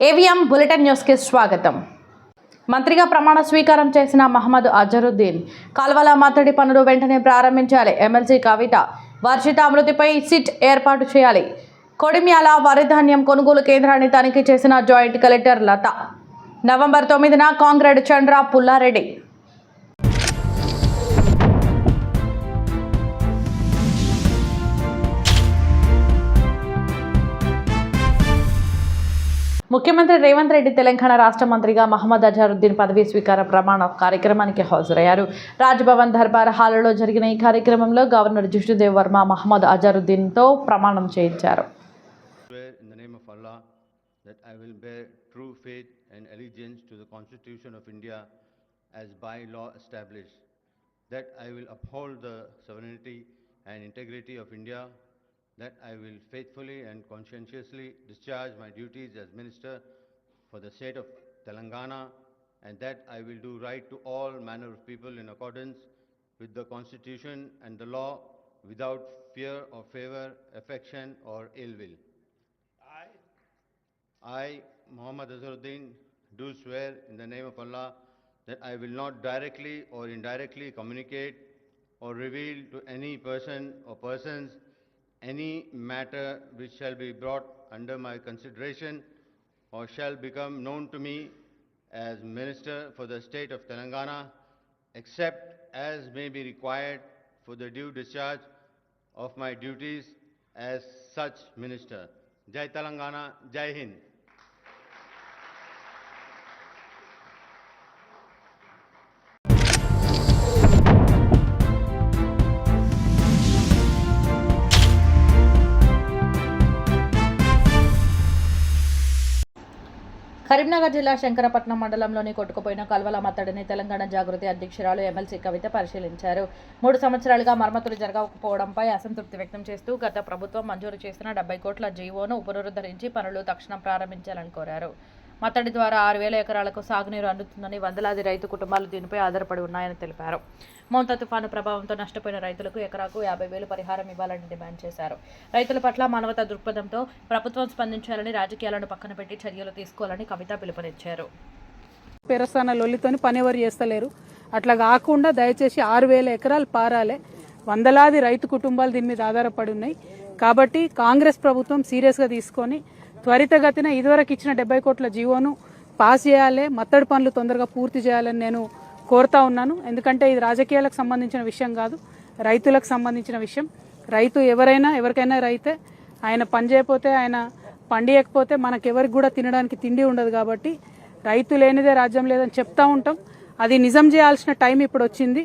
AVM bulletin news కి స్వాగతం. మంత్రిగా ప్రమాణ స్వీకారం చేసిన మహమ్మద్ అజరుద్దీన్ కాల్వల మత్తడి పనులు వెంటనే ప్రారంభించాలి. ఎమ్మెల్సీ కవిత వర్షిత మృతిపై సిట్ ఏర్పాటు చేయాలి. కొడిమ్యాల వరిధాన్యం కొనుగోలు కేంద్రాన్ని తనిఖీ చేసిన జాయింట్ కలెక్టర్ లత. నవంబర్ 9న కాంగ్రెడ్ చంద్ర పుల్లారెడ్డి. ముఖ్యమంత్రి రేవంత్ రెడ్డి తెలంగాణ రాష్ట్ర మంత్రిగా మహమ్మద్ అజరుద్దీన్ పదవీ స్వీకార ప్రమాణ కార్యక్రమానికి హాజరయ్యారు. రాజ్భవన్ దర్బార్ హాల్లో జరిగిన ఈ కార్యక్రమంలో గవర్నర్ జిష్ణుదేవ్ వర్మ మహమ్మద్ అజరుద్దీన్తో ప్రమాణం చేయించారు. That I will faithfully and conscientiously discharge my duties as Minister for the state of Telangana, and that I will do right to all manner of people in accordance with the Constitution and the law without fear or favor, affection or ill will. I, Muhammad Azaruddin, do swear in the name of Allah that I will not directly or indirectly communicate or reveal to any person or persons any matter which shall be brought under my consideration or shall become known to me as Minister for the state of Telangana, except as may be required for the due discharge of my duties as such Minister. Jai Telangana, Jai Hind. Karimnagar జిల్లా శంకరపట్నం మండలంలోని కొట్టుకుపోయిన కల్వల మత్తడిని తెలంగాణ జాగృతి అధ్యక్షురాలు MLC కవిత పరిశీలించారు. 3 సంవత్సరాలుగా మరమ్మతులు జరగకపోవడంపై అసంతృప్తి వ్యక్తం చేస్తూ గత ప్రభుత్వం మంజూరు చేసిన 70 కోట్ల జీవోను పునరుద్ధరించి పనులు తక్షణం ప్రారంభించాలని కోరారు. మత్తడి ద్వారా 6,000 ఎకరాలకు సాగునీరు అందుతుందని, వందలాది రైతు కుటుంబాలు దీనిపై ఆధారపడి ఉన్నాయని తెలిపారు. మోంతా తుఫాను ప్రభావంతో నష్టపోయిన రైతులకు ఎకరాకు 50,000 పరిహారం ఇవ్వాలని డిమాండ్ చేశారు. రైతుల పట్ల మానవతా దృక్పథంతో ప్రభుత్వం స్పందించాలని, రాజకీయాలను పక్కన పెట్టి చర్యలు తీసుకోవాలని కవిత పిలుపునిచ్చారు. పెరస్థాన లొల్లితోని పని ఎవరు చేస్తలేరు. అట్లా కాకుండా దయచేసి 6,000 ఎకరాలు పారాలే. వందలాది రైతు కుటుంబాలు దీని మీద ఆధారపడి ఉన్నాయి. కాబట్టి కాంగ్రెస్ ప్రభుత్వం సీరియస్గా తీసుకొని త్వరితగతిన ఇదివరకు ఇచ్చిన 70 కోట్ల జీవోను పాస్ చేయాలి, మత్తడి పనులు తొందరగా పూర్తి చేయాలని నేను కోరుతా ఉన్నాను. ఎందుకంటే ఇది రాజకీయాలకు సంబంధించిన విషయం కాదు, రైతులకు సంబంధించిన విషయం. రైతు ఎవరికైనా రైతే, ఆయన పని చేయకపోతే, ఆయన పండియకపోతే మనకెవరికి కూడా తినడానికి తిండి ఉండదు. కాబట్టి రైతు లేనిదే రాజ్యం లేదని చెప్తా ఉంటాం. అది నిజం చేయాల్సిన టైం ఇప్పుడు వచ్చింది.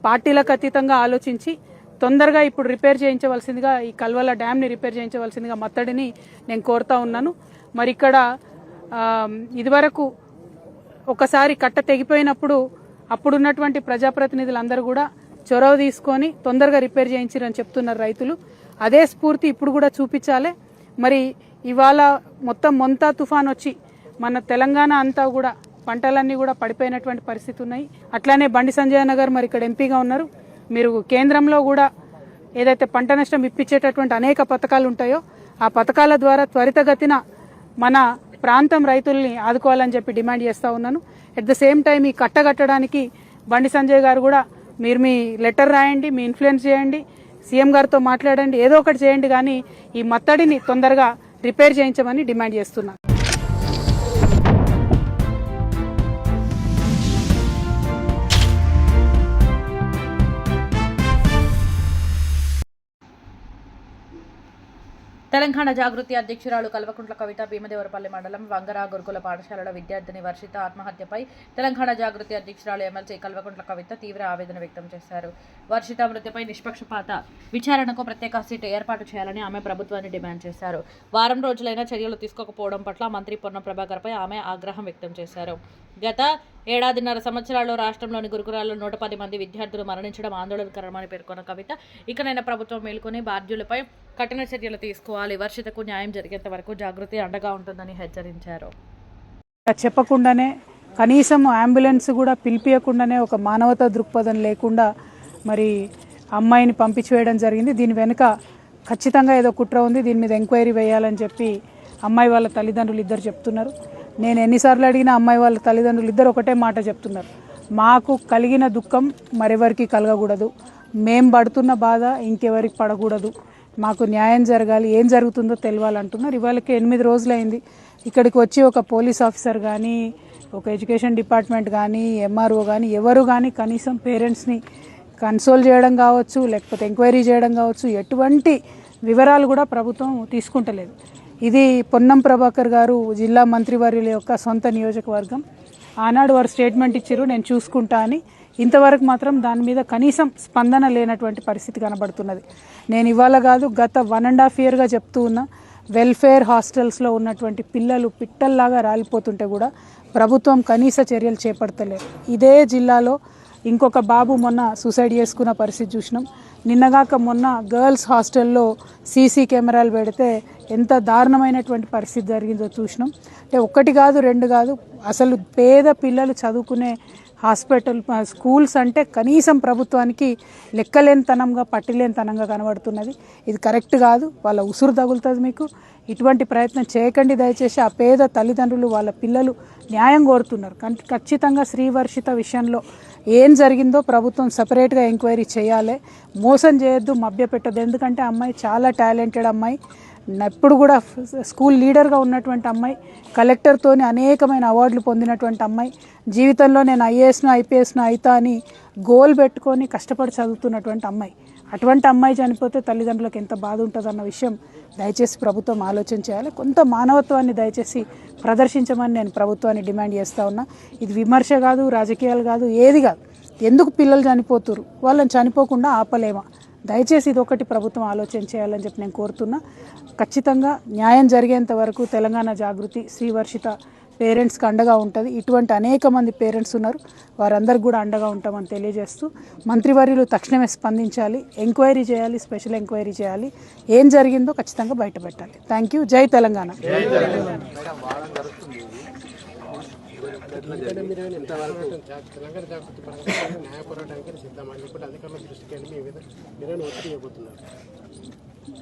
పార్టీలకు అతీతంగా ఆలోచించి తొందరగా ఇప్పుడు రిపేర్ చేయించవలసిందిగా, ఈ కల్వల డ్యామ్ని రిపేర్ చేయించవలసిందిగా మత్తడిని నేను కోరుతా ఉన్నాను. మరి ఇక్కడ ఇదివరకు ఒకసారి కట్ట తెగిపోయినప్పుడు అప్పుడున్నటువంటి ప్రజాప్రతినిధులందరూ కూడా చొరవ తీసుకొని తొందరగా రిపేర్ చేయించారని చెప్తున్నారు రైతులు. అదే స్ఫూర్తి ఇప్పుడు కూడా చూపించాలి. మరి ఇవాళ మొత్తం మొంతా తుఫాన్ వచ్చి మన తెలంగాణ అంతా కూడా పంటలన్నీ కూడా పడిపోయినటువంటి పరిస్థితి ఉన్నాయి. అట్లానే బండి సంజయ్ నగర్ మరి ఇక్కడ ఎంపీగా ఉన్నారు. మీరు కేంద్రంలో కూడా ఏదైతే పంట నష్టం ఇప్పించేటటువంటి అనేక పథకాలు ఉంటాయో ఆ పథకాల ద్వారా త్వరితగతిన మన ప్రాంతం రైతుల్ని ఆదుకోవాలని చెప్పి డిమాండ్ చేస్తూ ఉన్నాను. ఎట్ ద సేమ్ టైం ఈ కట్టడానికి బండి సంజయ్ గారు కూడా మీరు మీ లెటర్ రాయండి, మీ ఇన్ఫ్లుయెన్స్ చేయండి, సీఎం గారితో మాట్లాడండి, ఏదో ఒకటి చేయండి, కానీ ఈ మత్తడిని తొందరగా రిపేర్ చేయించమని డిమాండ్ చేస్తున్నాను. తెలంగాణ జాగృతి అధ్యక్షురాలు కల్వకుంట్ల కవిత భీమదేవరపల్లి మండలం వంగర గురుకుల పాఠశాలలో విద్యార్థిని వర్షిత ఆత్మహత్యపై తెలంగాణ జాగృతి అధ్యక్షురాలు ఎమ్మెల్సీ కల్వకుంట్ల కవిత తీవ్ర ఆవేదన వ్యక్తం చేశారు. వర్షిత మృతిపై నిష్పక్షపాత విచారణకు ప్రత్యేక సిట్ ఏర్పాటు చేయాలని ఆమె ప్రభుత్వాన్ని డిమాండ్ చేశారు. వారం రోజులైనా చర్యలు తీసుకోకపోవడం పట్ల మంత్రి పొన్నం ప్రభాకర్పై ఆమె ఆగ్రహం వ్యక్తం చేశారు. గత 1.5 సంవత్సరాల్లో రాష్ట్రంలోని గురుకులాల్లో 110 మంది విద్యార్థులు మరణించడం ఆందోళనకరమని పేర్కొన్న కవిత, ఇకనైనా ప్రభుత్వం మేల్కొని బాధ్యులపై కఠిన చర్యలు తీసుకోవాలి, వర్షితకు న్యాయం జరిగేంత వరకు జాగృతి అండగా ఉంటుందని హెచ్చరించారు. చెప్పకుండానే, కనీసం అంబులెన్స్ కూడా పిలిపియకుండానే, ఒక మానవతా దృక్పథం లేకుండా మరి అమ్మాయిని పంపించివేయడం జరిగింది. దీని వెనుక ఖచ్చితంగా ఏదో కుట్ర ఉంది, దీని మీద ఎంక్వైరీ వేయాలని చెప్పి అమ్మాయి వాళ్ళ తల్లిదండ్రులు ఇద్దరు చెప్తున్నారు. నేను ఎన్నిసార్లు అడిగిన అమ్మాయి వాళ్ళ తల్లిదండ్రులు ఇద్దరు ఒకటే మాట చెప్తున్నారు, మాకు కలిగిన దుఃఖం మరెవరికి కలగకూడదు, మేం పడుతున్న బాధ ఇంకెవరికి పడకూడదు, మాకు న్యాయం జరగాలి, ఏం జరుగుతుందో తెలియాలంటున్నారు. ఇవాళకి 8 రోజులైంది. ఇక్కడికి వచ్చి ఒక పోలీస్ ఆఫీసర్ కానీ, ఒక ఎడ్యుకేషన్ డిపార్ట్మెంట్ కానీ, ఎంఆర్ఓ కానీ ఎవరు కానీ కనీసం పేరెంట్స్ని కన్సోల్ చేయడం కావచ్చు, లేకపోతే ఎంక్వైరీ చేయడం కావచ్చు, ఎటువంటి వివరాలు కూడా ప్రభుత్వం తీసుకుంటలేదు. ఇది పొన్నం ప్రభాకర్ గారు జిల్లా మంత్రివర్యుల యొక్క సొంత నియోజకవర్గం. ఆనాడు వారు స్టేట్మెంట్ ఇచ్చారు, నేను చూసుకుంటా అని. ఇంతవరకు మాత్రం దాని మీద కనీసం స్పందన లేనటువంటి పరిస్థితి కనబడుతున్నది. నేను ఇవాళ కాదు, గత 1.5 yearగా చెప్తూ ఉన్నా, వెల్ఫేర్ హాస్టల్స్లో ఉన్నటువంటి పిల్లలు పిట్టల్లాగా రాలిపోతుంటే కూడా ప్రభుత్వం కనీస చర్యలు చేపడతలేదు. ఇదే జిల్లాలో ఇంకొక బాబు మొన్న సూసైడ్ చేసుకున్న పరిస్థితి చూసినాం. నిన్నగాక మొన్న గర్ల్స్ హాస్టల్లో సీసీ కెమెరాలు పెడితే ఎంత దారుణమైనటువంటి పరిస్థితి జరిగిందో చూసినాం. అంటే 1 కాదు 2 కాదు, అసలు పేద పిల్లలు చదువుకునే హాస్పిటల్ స్కూల్స్ అంటే కనీసం ప్రభుత్వానికి లెక్కలేనితనంగా పట్టిలేనితనంగా కనబడుతున్నది. ఇది కరెక్ట్ కాదు, వాళ్ళ ఉసురు తగులుతుంది మీకు. ఇటువంటి ప్రయత్నం చేయకండి దయచేసి. ఆ పేద తల్లిదండ్రులు వాళ్ళ పిల్లలు న్యాయం కోరుతున్నారు. ఖచ్చితంగా శ్రీవర్షిత విషయంలో ఏం జరిగిందో ప్రభుత్వం సపరేట్గా ఎంక్వైరీ చేయాలి. మోసం చేయొద్దు, మభ్యపెట్టద్దు. ఎందుకంటే అమ్మాయి చాలా టాలెంటెడ్ అమ్మాయి, ఎప్పుడు కూడా స్కూల్ లీడర్గా ఉన్నటువంటి అమ్మాయి, కలెక్టర్తోని అనేకమైన అవార్డులు పొందినటువంటి అమ్మాయి, జీవితంలో నేను ఐఏఎస్ను ఐపీఎస్ను అవుతా అని గోల్ పెట్టుకొని కష్టపడి చదువుతున్నటువంటి అమ్మాయి. అటువంటి అమ్మాయి చనిపోతే తల్లిదండ్రులకు ఎంత బాధ ఉంటుందన్న విషయం దయచేసి ప్రభుత్వం ఆలోచన చేయాలి. కొంత మానవత్వాన్ని దయచేసి ప్రదర్శించమని నేను ప్రభుత్వాన్ని డిమాండ్ చేస్తూ ఉన్నా. ఇది విమర్శ కాదు, రాజకీయాలు కాదు, ఏది కాదు. ఎందుకు పిల్లలు చనిపోతున్నారు, వాళ్ళని చనిపోకుండా ఆపలేమా? దయచేసి ఇది ఒకటి ప్రభుత్వం ఆలోచన చేయాలని చెప్పి నేను కోరుతున్నా. ఖచ్చితంగా న్యాయం జరిగేంత వరకు తెలంగాణ జాగృతి శ్రీవర్షిత పేరెంట్స్కి అండగా ఉంటుంది. ఇటువంటి అనేక మంది పేరెంట్స్ ఉన్నారు, వారందరికీ కూడా అండగా ఉంటామని తెలియజేస్తూ, మంత్రివర్యులు తక్షణమే స్పందించాలి, ఎంక్వైరీ చేయాలి, స్పెషల్ ఎంక్వైరీ చేయాలి, ఏం జరిగిందో ఖచ్చితంగా బయటపెట్టాలి. Thank you. జై తెలంగాణ.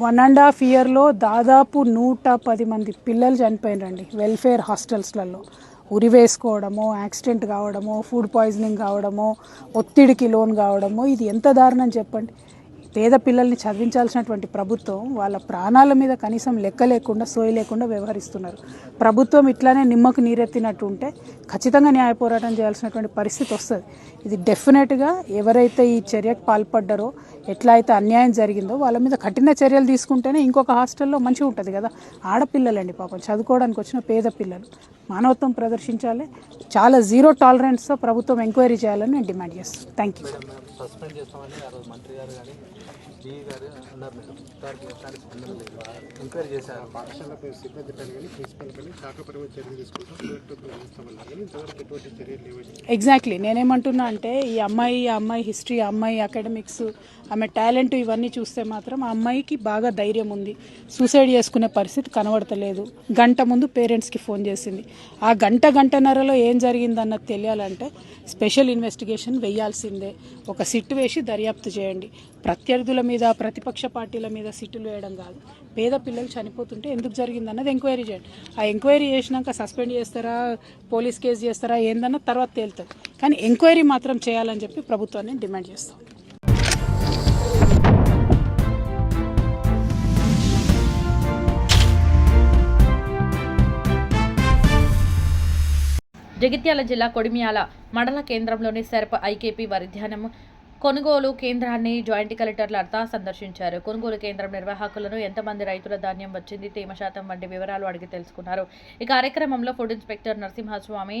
వన్ అండ్ హాఫ్ ఇయర్లో దాదాపు 110 మంది పిల్లలు చనిపోయినండి వెల్ఫేర్ హాస్టల్స్లలో. ఉరి వేసుకోవడమో, యాక్సిడెంట్ కావడమో, ఫుడ్ పాయిజనింగ్ కావడమో, ఒత్తిడికి లోన్ కావడమో, ఇది ఎంత దారుణం చెప్పండి. పేద పిల్లల్ని చదివించాల్సినటువంటి ప్రభుత్వం వాళ్ళ ప్రాణాల మీద కనీసం లెక్క లేకుండా, సోయి లేకుండా వ్యవహరిస్తున్నారు. ప్రభుత్వం ఇట్లానే నిమ్మకు నీరెత్తినట్టు ఉంటే ఖచ్చితంగా న్యాయ పోరాటం చేయాల్సినటువంటి పరిస్థితి వస్తుంది. ఇది డెఫినెట్గా ఎవరైతే ఈ చర్యకు పాల్పడ్డారో, ఎట్లా అయితే అన్యాయం జరిగిందో వాళ్ళ మీద కఠిన చర్యలు తీసుకుంటేనే ఇంకొక హాస్టల్లో మంచిగా ఉంటుంది కదా. ఆడపిల్లలండి పాపం, చదువుకోవడానికి వచ్చిన పేద పిల్లలు. మానవత్వం ప్రదర్శించాలి. చాలా జీరో టాలరెన్స్తో ప్రభుత్వం ఎంక్వైరీ చేయాలని నేను డిమాండ్ చేస్తాను. Thank you. ఎగ్జాక్ట్లీ నేనేమంటున్నా అంటే, ఈ అమ్మాయి హిస్టరీ, అమ్మాయి అకాడమిక్స్, ఆమె టాలెంట్ ఇవన్నీ చూస్తే మాత్రం ఆ అమ్మాయికి బాగా ధైర్యం ఉంది. సూసైడ్ చేసుకునే పరిస్థితి కనబడతలేదు. గంట ముందు పేరెంట్స్కి ఫోన్ చేసింది. ఆ గంటన్నరలో ఏం జరిగిందన్నది తెలియాలంటే స్పెషల్ ఇన్వెస్టిగేషన్ వేయాల్సిందే. ఒక సిట్ వేసి దర్యాప్తు చేయండి. ప్రత్యర్థుల మీద, ప్రతిపక్ష పార్టీల మీద సిట్టులు వేయడం కాదు. పేద పిల్లలు చనిపోతుంటే ఎందుకు జరిగిందన్నది ఎంక్వైరీ చేయండి. ఆ ఎంక్వైరీ చేసినాక సస్పెండ్ చేస్తారా, పోలీస్ కేసు చేస్తారా ఏందన్న తర్వాత తేలుతుంది. కానీ ఎంక్వైరీ మాత్రం చేయాలని చెప్పి ప్రభుత్వాన్ని డిమాండ్ చేస్తాం. జగిత్యాల జిల్లా కొడిమియాల మండల కేంద్రంలోని సెర్ప్ ఐకేపీ వరిధాన్యం కొనుగోలు కేంద్రాన్ని జాయింట్ కలెక్టర్లు అర్థ సందర్శించారు. కొనుగోలు కేంద్రం నిర్వాహకులను ఎంతమంది రైతుల ధాన్యం వచ్చింది, తేమ శాతం వంటి వివరాలు అడిగి తెలుసుకున్నారు. ఈ కార్యక్రమంలో food inspector Narasimhaswamy,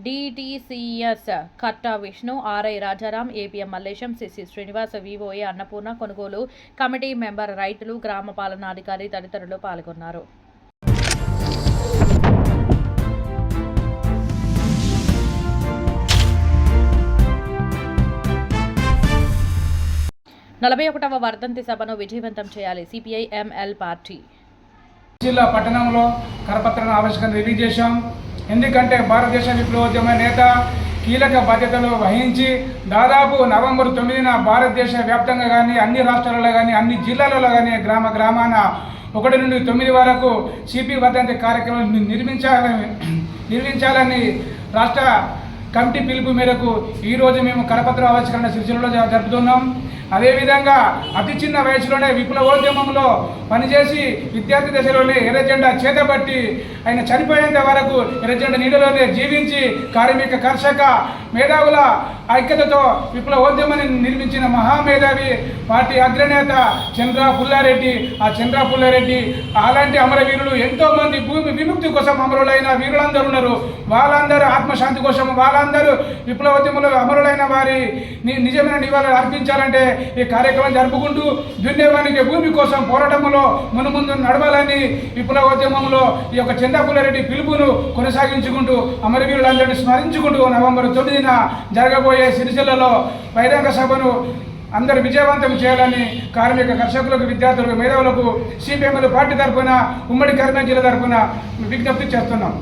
DTCS Katta Vishnu, RI Rajaram, APM Mallesham, CC Srinivas, VOA Annapurna, కొనుగోలు కమిటీ మెంబర్, రైతులు, గ్రామ పాలనాధికారి తదితరులు పాల్గొన్నారు. నలభై 41వ వర్ధంతి సభను విజయవంతం చేయాలి. సిపిఐ ఎంఎల్ పార్టీ జిల్లా పట్టణంలో కరపత్రాన్ని ఆవిష్కరణ రిలీజ్ చేశాం. ఎందుకంటే భారతదేశ విప్లవోద్యమ నేత కీలక బాధ్యతలు వహించి దాదాపు నవంబర్ 9న భారతదేశ వ్యాప్తంగా కానీ, అన్ని రాష్ట్రాలలో కానీ, అన్ని జిల్లాలలో కానీ, గ్రామాన 1 నుండి 9 వరకు సిపి వర్ధంతి కార్యక్రమం నిర్మించాలని నిర్మించాలని రాష్ట్ర కమిటీ పిలుపు మేరకు ఈరోజు మేము కరపత్ర ఆవిష్కరణ సిరిసిల్లలో జరుపుతున్నాం. అదేవిధంగా అతి చిన్న వయసులోనే విప్లవోద్యమంలో పనిచేసి విద్యార్థి దశలోనే ఎర్రజెండా చేతబట్టి ఆయన చనిపోయేంత వరకు ఎర్రజెండా నీడలోనే జీవించి కార్మిక కర్షక మేధావుల ఐక్యతతో విప్లవోద్యమాన్ని నిర్మించిన మహామేధావి పార్టీ అగ్రనేత చంద్ర పుల్లారెడ్డి. ఆ చంద్ర పుల్లారెడ్డి అలాంటి అమరవీరులు ఎంతోమంది భూమి విముక్తి కోసం అమరులైన వీరులందరూ ఉన్నారు. వాళ్ళందరూ ఆత్మశాంతి కోసం, వాళ్ళందరూ విప్లవోద్యమంలో అమరులైన వారి నిజమైన నివాళులు అర్పించాలంటే ఈ కార్యక్రమం జరుపుకుంటూ దున్నేవానికి భూమి కోసం పోరాటంలో మునుముందు నడవాలని విప్లవోద్యమంలో ఈ యొక్క చంద్ర పుల్లారెడ్డి పిలుపును కొనసాగించుకుంటూ అమరవీరులందరినీ స్మరించుకుంటూ నవంబర్ 9న జరగబోయే సిరిసిల్లలో బహిరంగ సభను అందరూ విజయవంతం చేయాలని కార్మిక కర్షకులకు, విద్యార్థులకు, మేధావులకు సిపిఎంల పార్టీ తరఫున, ఉమ్మడి కరీంనగర్ జిల్లా తరఫున విజ్ఞప్తి చేస్తున్నాం.